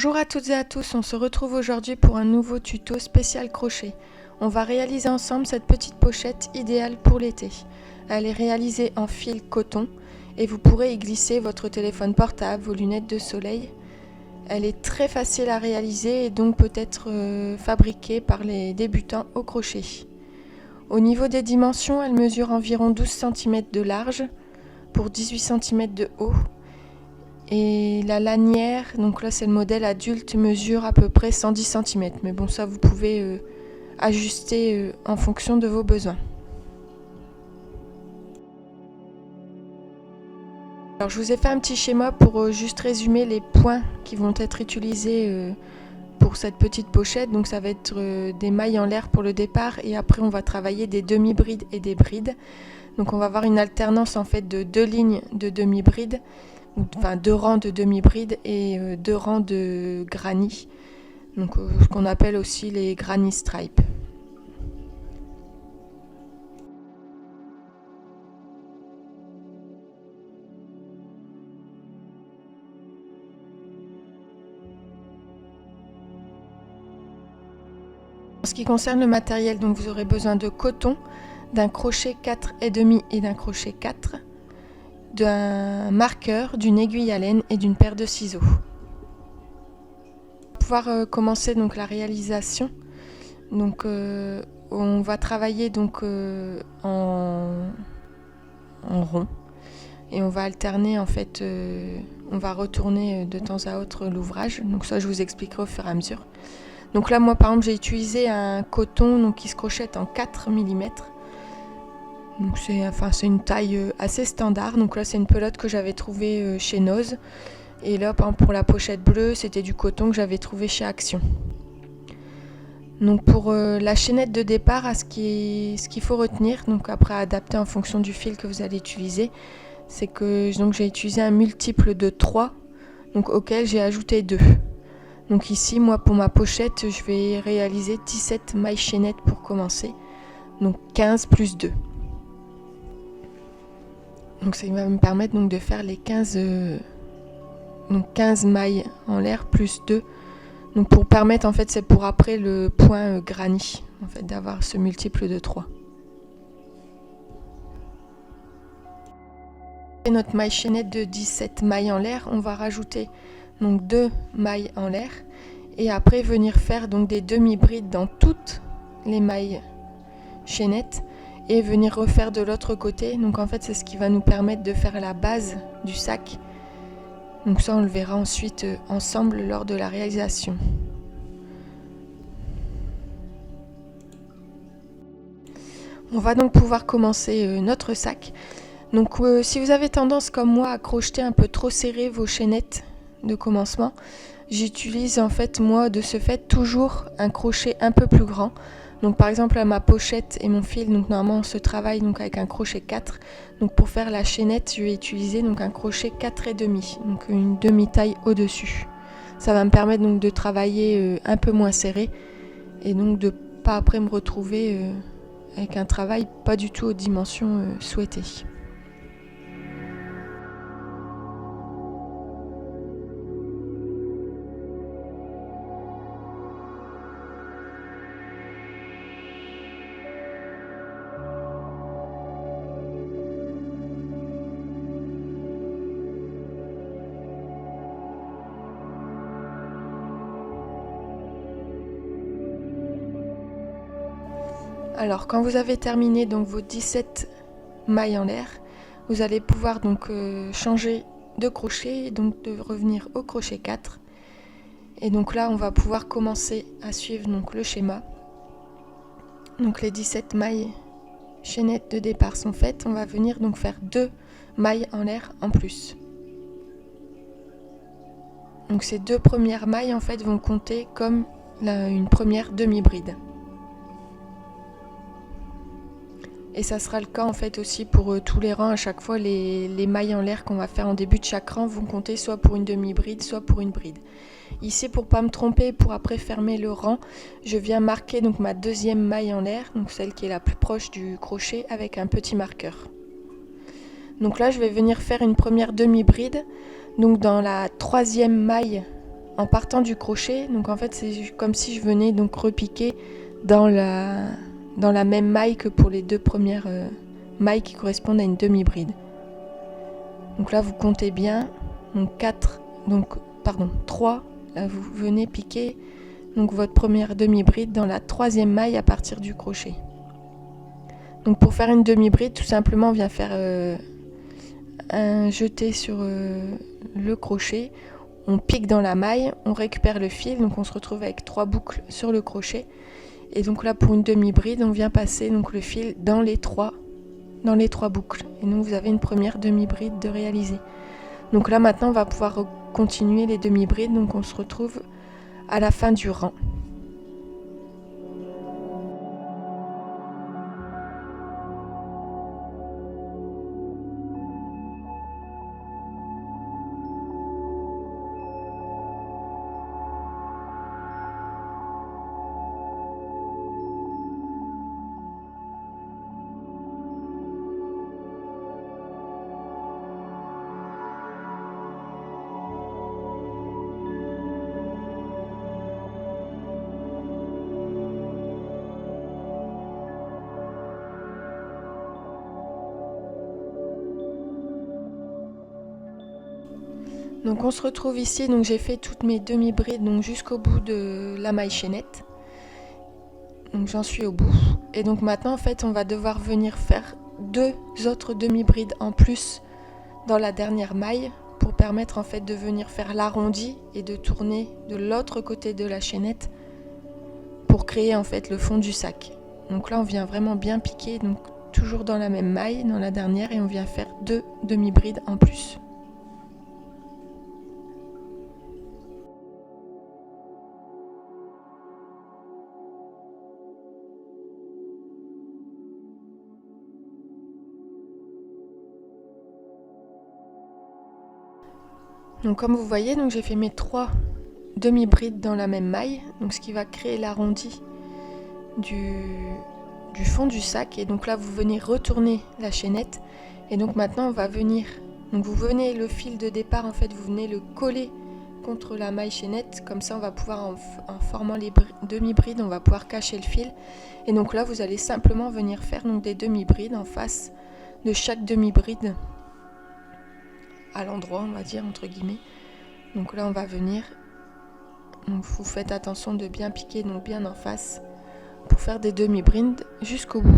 Bonjour à toutes et à tous, on se retrouve aujourd'hui pour un nouveau tuto spécial crochet. On va réaliser ensemble cette petite pochette idéale pour l'été. Elle est réalisée en fil coton et vous pourrez y glisser votre téléphone portable, vos lunettes de soleil. Elle est très facile à réaliser et donc peut être fabriquée par les débutants au crochet. Au niveau des dimensions, elle mesure environ 12 cm de large pour 18 cm de haut. Et la lanière, donc là c'est le modèle adulte, mesure à peu près 110 cm. Mais bon, ça vous pouvez ajuster en fonction de vos besoins. Alors je vous ai fait un petit schéma pour juste résumer les points qui vont être utilisés pour cette petite pochette. Donc ça va être des mailles en l'air pour le départ et après on va travailler des demi-brides et des brides. Donc on va avoir une alternance en fait de 2 lignes de demi-brides. Enfin 2 rangs de demi-brides et 2 rangs de granny, donc ce qu'on appelle aussi les granny stripes. En ce qui concerne le matériel, donc vous aurez besoin de coton, d'un crochet 4,5 et d'un crochet 4, d'un marqueur, d'une aiguille à laine et d'une paire de ciseaux. Pour pouvoir commencer donc la réalisation, donc on va travailler donc en rond et on va alterner en fait, on va retourner de temps à autre l'ouvrage. Donc ça je vous expliquerai au fur et à mesure. Donc là moi par exemple j'ai utilisé un coton donc, qui se crochette en 4 mm. Donc c'est une taille assez standard. Donc là c'est une pelote que j'avais trouvée chez Noz. Et là par exemple, pour la pochette bleue c'était du coton que j'avais trouvé chez Action. Donc pour la chaînette de départ, ce qu'il faut retenir, donc après adapter en fonction du fil que vous allez utiliser, c'est que donc, j'ai utilisé un multiple de 3 donc, auquel j'ai ajouté 2. Donc ici moi pour ma pochette je vais réaliser 17 mailles chaînettes pour commencer. Donc 15 plus 2. Donc ça va me permettre donc de faire les 15 mailles en l'air plus 2. Donc pour permettre en fait c'est pour après le point granny en fait d'avoir ce multiple de 3. Et notre maille chaînette de 17 mailles en l'air, on va rajouter donc 2 mailles en l'air et après venir faire donc des demi-brides dans toutes les mailles chaînettes et venir refaire de l'autre côté. Donc en fait c'est ce qui va nous permettre de faire la base du sac. Donc ça on le verra ensuite ensemble lors de la réalisation. On va donc pouvoir commencer notre sac. Donc si vous avez tendance comme moi à crocheter un peu trop serré vos chaînettes de commencement, j'utilise en fait moi de ce fait toujours un crochet un peu plus grand. Donc par exemple à ma pochette et mon fil, donc normalement on se travaille donc avec un crochet 4. Donc pour faire la chaînette, je vais utiliser donc un crochet 4,5, donc une demi-taille au-dessus. Ça va me permettre donc de travailler un peu moins serré et donc de pas après me retrouver avec un travail pas du tout aux dimensions souhaitées. Alors quand vous avez terminé donc vos 17 mailles en l'air, vous allez pouvoir donc changer de crochet et donc de revenir au crochet 4. Et donc là on va pouvoir commencer à suivre donc le schéma. Donc les 17 mailles chaînettes de départ sont faites, on va venir donc faire 2 mailles en l'air en plus. Donc ces 2 premières mailles en fait vont compter comme une première demi-bride. Et ça sera le cas en fait aussi pour tous les rangs. À chaque fois les mailles en l'air qu'on va faire en début de chaque rang vont compter soit pour une demi-bride soit pour une bride. Ici pour pas me tromper, pour après fermer le rang, je viens marquer donc ma deuxième maille en l'air, donc celle qui est la plus proche du crochet avec un petit marqueur. Donc là je vais venir faire une première demi-bride, donc dans la troisième maille en partant du crochet. Donc en fait c'est comme si je venais donc repiquer dans la même maille que pour les 2 premières mailles qui correspondent à une demi-bride. Donc là vous comptez bien, donc 3, là vous venez piquer donc votre première demi-bride dans la 3e maille à partir du crochet. Donc pour faire une demi-bride, tout simplement on vient faire un jeté sur le crochet, on pique dans la maille, on récupère le fil, donc on se retrouve avec 3 boucles sur le crochet. Et donc là pour une demi-bride, on vient passer donc le fil dans les 3 boucles. Et donc vous avez une première demi-bride de réaliser. Donc là maintenant on va pouvoir continuer les demi-brides, donc on se retrouve à la fin du rang. Donc on se retrouve ici, donc j'ai fait toutes mes demi-brides donc jusqu'au bout de la maille chaînette. Donc j'en suis au bout. Et donc maintenant en fait on va devoir venir faire 2 autres demi-brides en plus dans la dernière maille pour permettre en fait de venir faire l'arrondi et de tourner de l'autre côté de la chaînette pour créer en fait le fond du sac. Donc là on vient vraiment bien piquer, donc toujours dans la même maille, dans la dernière, et on vient faire 2 demi-brides en plus. Donc comme vous voyez, donc j'ai fait mes 3 demi-brides dans la même maille, donc ce qui va créer l'arrondi du fond du sac. Et donc là vous venez retourner la chaînette, et donc maintenant on va venir, donc vous venez le fil de départ en fait, vous venez le coller contre la maille chaînette, comme ça on va pouvoir en formant les demi-brides, on va pouvoir cacher le fil. Et donc là vous allez simplement venir faire donc des demi-brides en face de chaque demi-bride, à l'endroit on va dire entre guillemets. Donc là on va venir, donc vous faites attention de bien piquer, donc bien en face, pour faire des demi-brides jusqu'au bout.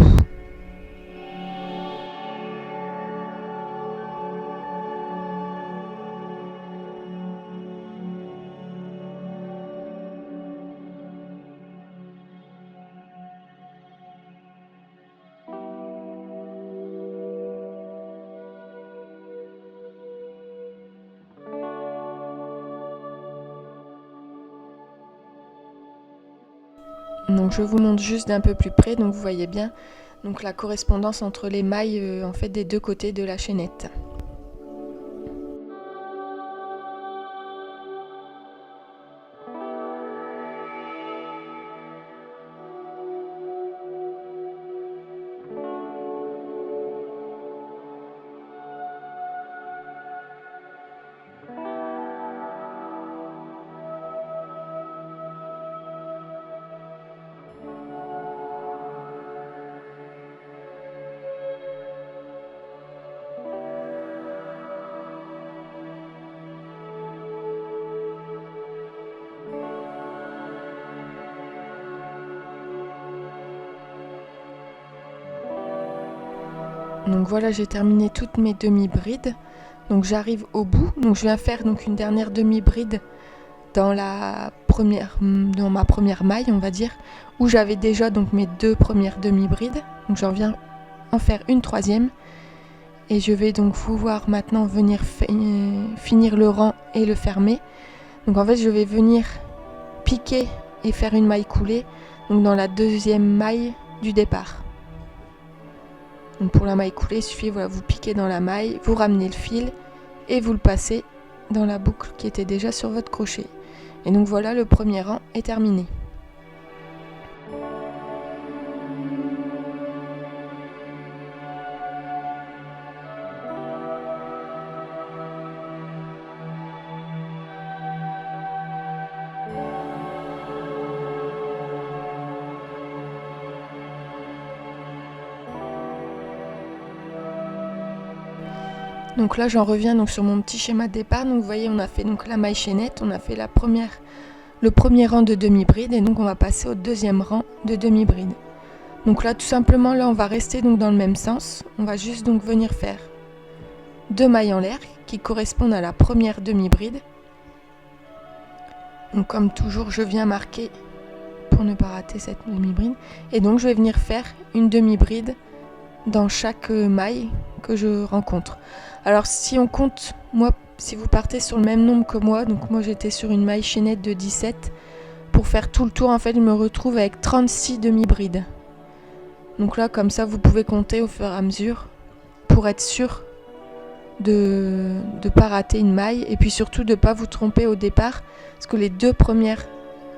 Donc je vous montre juste d'un peu plus près, donc vous voyez bien donc la correspondance entre les mailles en fait des 2 côtés de la chaînette. Donc voilà, j'ai terminé toutes mes demi-brides. Donc j'arrive au bout. Donc je viens faire donc une dernière demi-bride dans ma première maille, on va dire, où j'avais déjà donc mes 2 premières demi-brides. Donc j'en viens en faire une 3e. Et je vais donc pouvoir maintenant venir finir le rang et le fermer. Donc en fait je vais venir piquer et faire une maille coulée donc dans la 2e maille du départ. Donc pour la maille coulée, il suffit, voilà, vous piquez dans la maille, vous ramenez le fil et vous le passez dans la boucle qui était déjà sur votre crochet. Et donc voilà, le premier rang est terminé. Donc là j'en reviens donc sur mon petit schéma de départ. Donc vous voyez, on a fait donc la maille chaînette, on a fait le premier rang de demi-bride, et donc on va passer au deuxième rang de demi-bride. Donc là tout simplement, là on va rester donc dans le même sens. On va juste donc venir faire 2 mailles en l'air qui correspondent à la première demi-bride. Donc comme toujours, je viens marquer pour ne pas rater cette demi-bride, et donc je vais venir faire une demi-bride dans chaque maille que je rencontre. Alors si on compte, si vous partez sur le même nombre que moi, donc moi j'étais sur une maille chaînette de 17, pour faire tout le tour en fait je me retrouve avec 36 demi-brides. Donc là comme ça vous pouvez compter au fur et à mesure pour être sûr de ne pas rater une maille, et puis surtout de ne pas vous tromper au départ, parce que les deux premières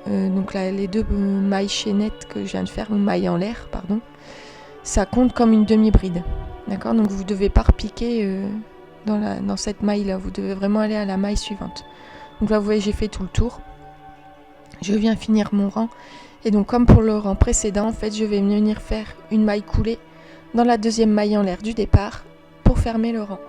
donc là, les 2 mailles chaînettes que je viens de faire, ou mailles en l'air, pardon, ça compte comme une demi-bride. D'accord ? Donc vous ne devez pas repiquer dans cette maille-là, vous devez vraiment aller à la maille suivante. Donc là, vous voyez, j'ai fait tout le tour. Je viens finir mon rang. Et donc, comme pour le rang précédent, en fait, je vais venir faire une maille coulée dans la deuxième maille en l'air du départ pour fermer le rang.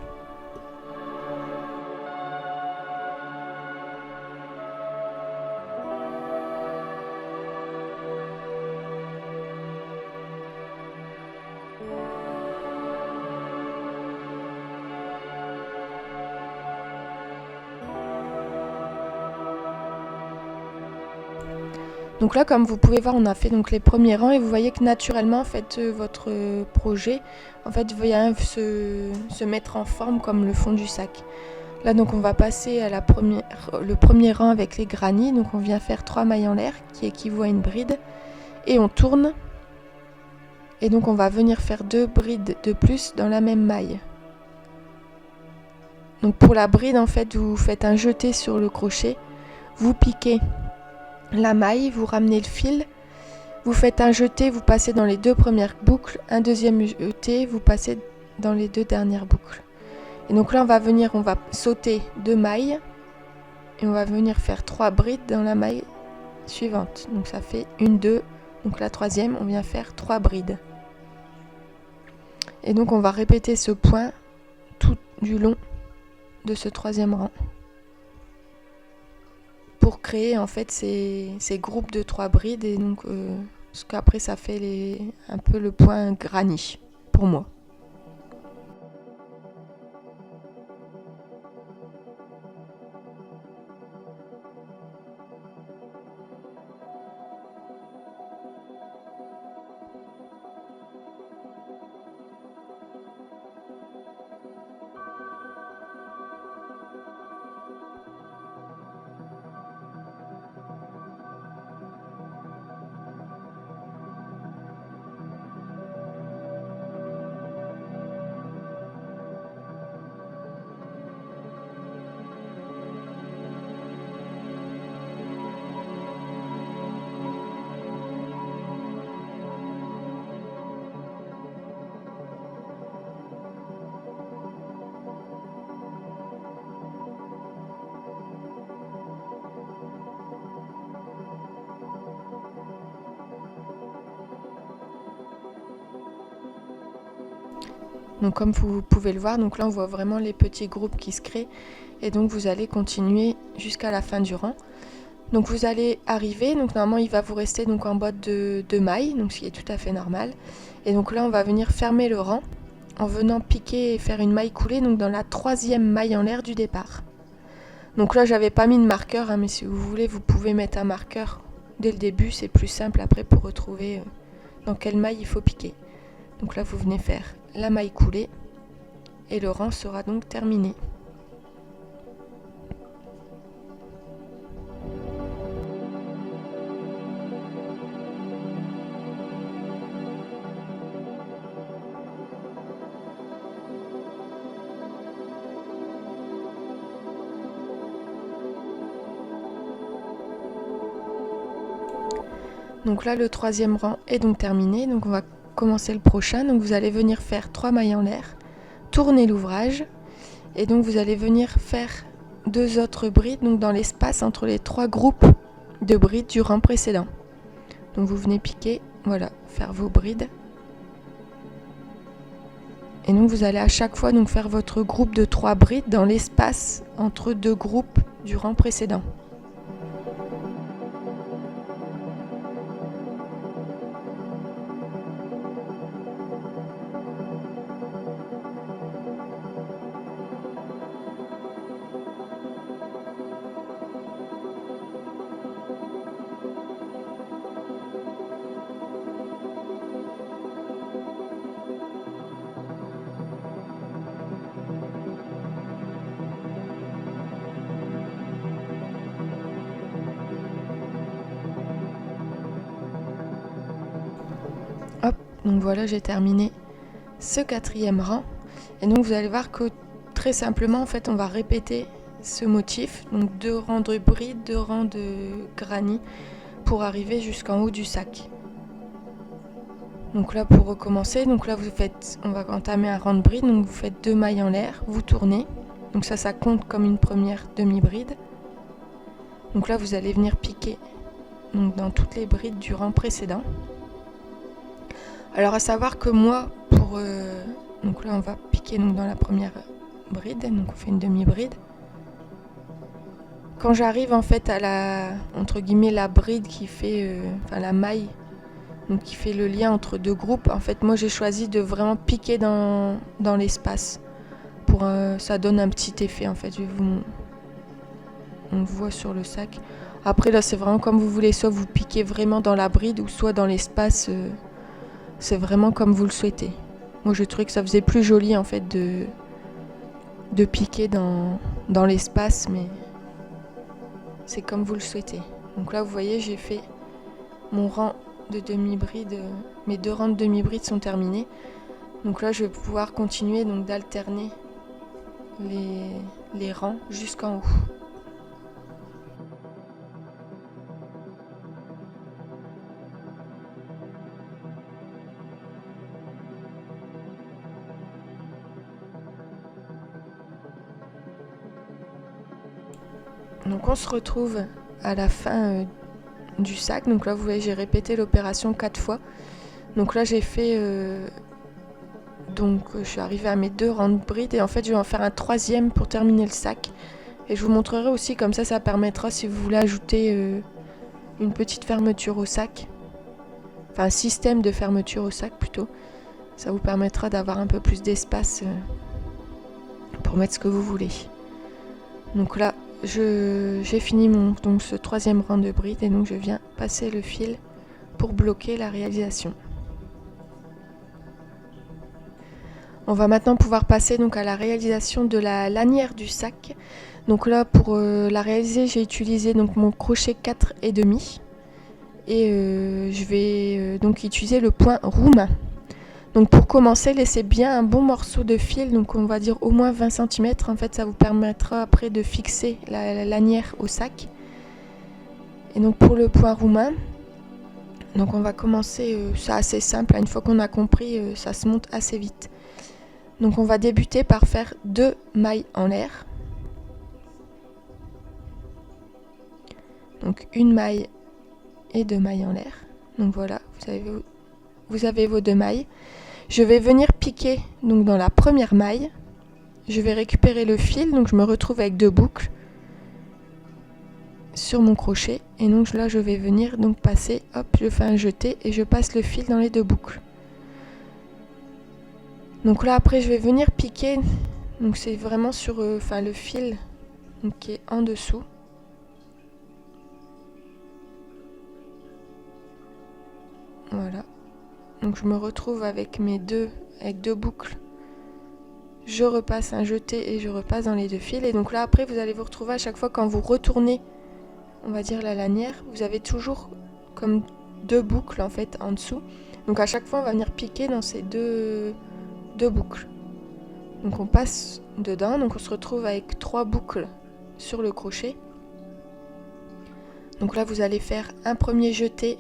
Donc là, comme vous pouvez voir, on a fait donc les premiers rangs, et vous voyez que naturellement, en fait, votre projet, en fait, vient se mettre en forme comme le fond du sac. Là, donc, on va passer à le premier rang avec les granits. Donc, on vient faire 3 mailles en l'air qui équivaut à une bride, et on tourne. Et donc, on va venir faire 2 brides de plus dans la même maille. Donc, pour la bride, en fait, vous faites un jeté sur le crochet, vous piquez la maille, vous ramenez le fil, vous faites un jeté, vous passez dans les 2 premières boucles, un deuxième jeté, vous passez dans les 2 dernières boucles. Et donc là on va sauter 2 mailles, et on va venir faire 3 brides dans la maille suivante. Donc ça fait 1, 2, donc la troisième, on vient faire 3 brides. Et donc on va répéter ce point tout du long de ce troisième rang, pour créer en fait ces groupes de 3 brides, et donc parce qu'après ça fait un peu le point granit pour moi. Donc comme vous pouvez le voir, donc là on voit vraiment les petits groupes qui se créent, et donc vous allez continuer jusqu'à la fin du rang. Donc vous allez arriver, donc normalement il va vous rester donc en botte de 2 mailles, donc ce qui est tout à fait normal. Et donc là on va venir fermer le rang en venant piquer et faire une maille coulée donc dans la 3e maille en l'air du départ. Donc là j'avais pas mis de marqueur, mais si vous voulez vous pouvez mettre un marqueur dès le début, c'est plus simple après pour retrouver dans quelle maille il faut piquer. Donc là vous venez faire la maille coulée, et le rang sera donc terminé. Donc là le 3e rang est donc terminé, donc on va commencer le prochain. Donc vous allez venir faire 3 mailles en l'air, tourner l'ouvrage, et donc vous allez venir faire 2 autres brides donc dans l'espace entre les 3 groupes de brides du rang précédent. Donc vous venez piquer, voilà, faire vos brides, Et donc vous allez à chaque fois donc faire votre groupe de 3 brides dans l'espace entre 2 groupes du rang précédent. Hop, donc voilà, j'ai terminé ce 4e rang. Et donc vous allez voir que très simplement, en fait, on va répéter ce motif. Donc 2 rangs de brides, 2 rangs de granny pour arriver jusqu'en haut du sac. Donc là, pour recommencer, donc là on va entamer un rang de bride. Donc vous faites 2 mailles en l'air, vous tournez. Donc ça compte comme une première demi-bride. Donc là, vous allez venir piquer donc dans toutes les brides du rang précédent. Alors à savoir que moi, donc là on va piquer donc dans la première bride, donc on fait une demi-bride. Quand j'arrive en fait à entre guillemets la bride qui fait, la maille, donc qui fait le lien entre 2 groupes, en fait moi j'ai choisi de vraiment piquer dans l'espace. Ça donne un petit effet en fait, on le voit sur le sac. Après là c'est vraiment comme vous voulez, soit vous piquez vraiment dans la bride ou soit dans l'espace. C'est vraiment comme vous le souhaitez. Moi, je trouvais que ça faisait plus joli en fait de piquer dans l'espace, mais c'est comme vous le souhaitez. Donc là, vous voyez, j'ai fait mon rang de demi-bride. Mes 2 rangs de demi-bride sont terminés. Donc là, je vais pouvoir continuer donc d'alterner les rangs jusqu'en haut. Donc on se retrouve à la fin du sac. Donc là vous voyez j'ai répété l'opération 4 fois. Donc là j'ai fait je suis arrivée à mes 2 rangs de brides et en fait je vais en faire un 3e pour terminer le sac. Et je vous montrerai aussi, comme ça permettra si vous voulez ajouter une petite fermeture au sac. Enfin un système de fermeture au sac plutôt. Ça vous permettra d'avoir un peu plus d'espace pour mettre ce que vous voulez. Donc là j'ai fini ce 3e rang de bride et donc je viens passer le fil pour bloquer la réalisation. On va maintenant pouvoir passer donc à la réalisation de la lanière du sac. Donc là pour la réaliser j'ai utilisé donc mon crochet 4,5 et je vais donc utiliser le point roumain. Donc pour commencer, laissez bien un bon morceau de fil, donc on va dire au moins 20 cm. En fait, ça vous permettra après de fixer la lanière au sac. Et donc pour le point roumain, donc on va commencer, c'est assez simple. Une fois qu'on a compris, ça se monte assez vite. Donc on va débuter par faire 2 mailles en l'air. Donc une maille et 2 mailles en l'air. Donc voilà, vous avez vos 2 mailles. Je vais venir piquer donc dans la première maille. Je vais récupérer le fil, donc je me retrouve avec 2 boucles sur mon crochet. Et donc là, je vais venir donc passer, hop, je fais un jeté et je passe le fil dans les 2 boucles. Donc là, après, je vais venir piquer. Donc c'est vraiment sur le fil donc, qui est en dessous. Voilà. Donc je me retrouve avec avec 2 boucles. Je repasse un jeté et je repasse dans les 2 fils. Et donc là après vous allez vous retrouver à chaque fois quand vous retournez, on va dire la lanière, vous avez toujours comme 2 boucles en fait en dessous. Donc à chaque fois on va venir piquer dans ces deux boucles. Donc on passe dedans, donc on se retrouve avec 3 boucles sur le crochet. Donc là vous allez faire un premier jeté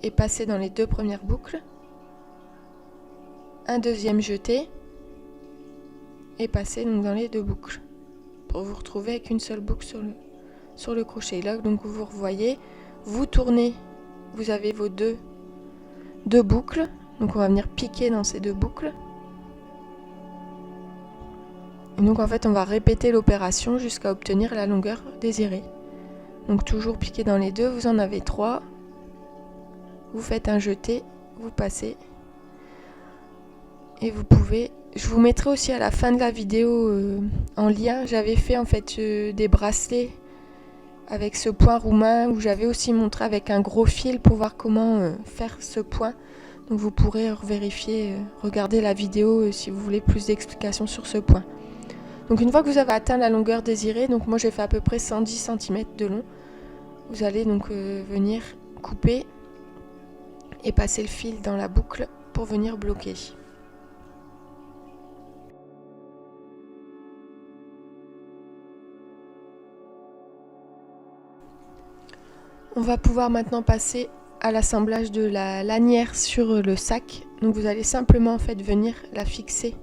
et passer dans les 2 premières boucles. Un deuxième jeté et passer donc dans les 2 boucles pour vous retrouver avec une seule boucle sur le crochet. Là donc vous revoyez, vous tournez, vous avez vos deux boucles, donc on va venir piquer dans ces 2 boucles Et donc en fait on va répéter l'opération jusqu'à obtenir la longueur désirée. Donc toujours piquer dans les deux, vous en avez 3. Vous faites un jeté, vous passez. Et vous pouvez... Je vous mettrai aussi à la fin de la vidéo en lien. J'avais fait en fait des bracelets avec ce point roumain où j'avais aussi montré avec un gros fil pour voir comment faire ce point. Donc vous pourrez vérifier, regarder la vidéo si vous voulez plus d'explications sur ce point. Donc une fois que vous avez atteint la longueur désirée, donc moi j'ai fait à peu près 110 cm de long, vous allez donc venir couper et passer le fil dans la boucle pour venir bloquer. On va pouvoir maintenant passer à l'assemblage de la lanière sur le sac. Donc vous allez simplement en fait venir la fixer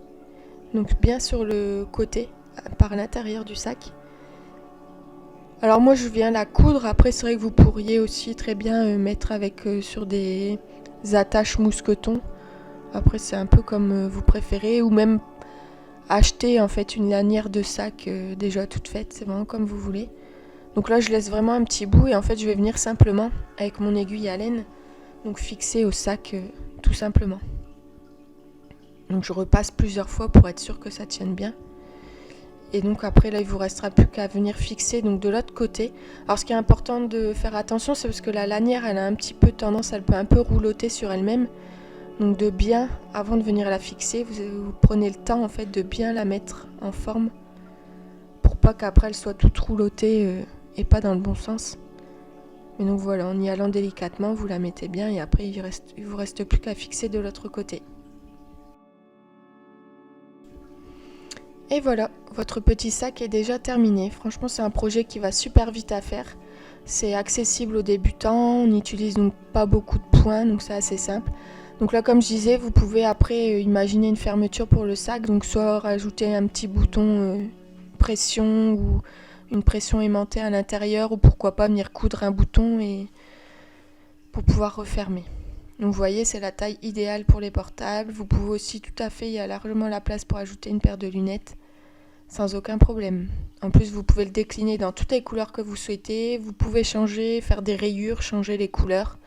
donc bien sur le côté par l'intérieur du sac. Alors moi je viens la coudre, après c'est vrai que vous pourriez aussi très bien mettre avec sur des attaches mousquetons. Après c'est un peu comme vous préférez, ou même acheter en fait une lanière de sac déjà toute faite, c'est vraiment comme vous voulez. Donc là je laisse vraiment un petit bout et en fait je vais venir simplement avec mon aiguille à laine donc fixer au sac tout simplement. Donc je repasse plusieurs fois pour être sûr que ça tienne bien. Et donc après là il vous restera plus qu'à venir fixer donc de l'autre côté. Alors ce qui est important de faire attention, c'est parce que la lanière elle a un petit peu tendance, elle peut un peu roulotter sur elle-même. Donc de bien, avant de venir la fixer, vous prenez le temps en fait de bien la mettre en forme pour pas qu'après elle soit toute roulottée et pas dans le bon sens. Mais donc voilà, en y allant délicatement, vous la mettez bien et après il vous reste plus qu'à fixer de l'autre côté. Et voilà, votre petit sac est déjà terminé. Franchement, c'est un projet qui va super vite à faire. C'est accessible aux débutants, on n'utilise donc pas beaucoup de points, donc c'est assez simple. Donc là, comme je disais, vous pouvez après imaginer une fermeture pour le sac, donc soit rajouter un petit bouton pression ou une pression aimantée à l'intérieur, ou pourquoi pas venir coudre un bouton et pour pouvoir refermer. Donc vous voyez, c'est la taille idéale pour les portables. Vous pouvez aussi tout à fait, il y a largement la place pour ajouter une paire de lunettes sans aucun problème. En plus, vous pouvez le décliner dans toutes les couleurs que vous souhaitez. Vous pouvez changer, faire des rayures, changer les couleurs.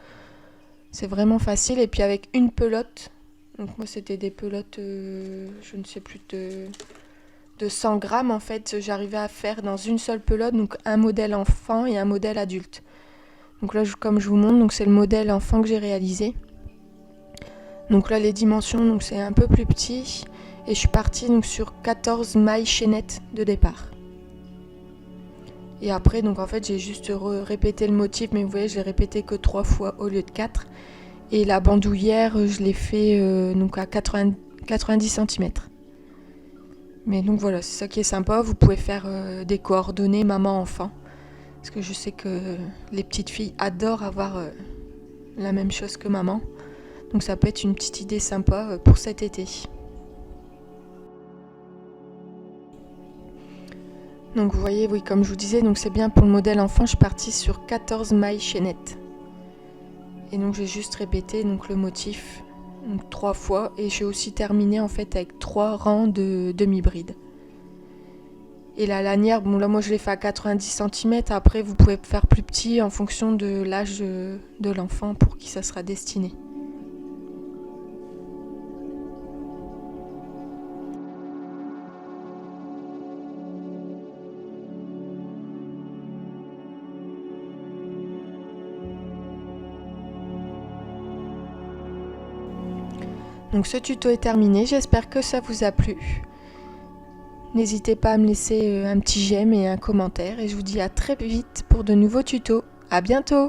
C'est vraiment facile. Et puis avec une pelote, donc moi c'était des pelotes, je ne sais plus, de 100 grammes en fait, j'arrivais à faire dans une seule pelote, donc un modèle enfant et un modèle adulte. Donc là, comme je vous montre, donc c'est le modèle enfant que j'ai réalisé. Donc là, les dimensions, donc c'est un peu plus petit. Et je suis partie donc sur 14 mailles chaînettes de départ. Et après, donc en fait, j'ai juste répété le motif, mais vous voyez, je l'ai répété que 3 fois au lieu de 4. Et la bandoulière, je l'ai fait donc à 90 cm. Mais donc voilà, c'est ça qui est sympa. Vous pouvez faire des coordonnées maman-enfant. Parce que je sais que les petites filles adorent avoir la même chose que maman. Donc ça peut être une petite idée sympa pour cet été. Donc vous voyez, oui, comme je vous disais, donc c'est bien pour le modèle enfant, je suis partie sur 14 mailles chaînettes. Et donc j'ai juste répété donc, le motif donc, 3 fois. Et j'ai aussi terminé en fait avec 3 rangs de demi-bride. Et la lanière, bon là moi je l'ai fait à 90 cm, après vous pouvez faire plus petit en fonction de l'âge de l'enfant pour qui ça sera destiné. Donc ce tuto est terminé, j'espère que ça vous a plu. N'hésitez pas à me laisser un petit j'aime et un commentaire et je vous dis à très vite pour de nouveaux tutos. À bientôt!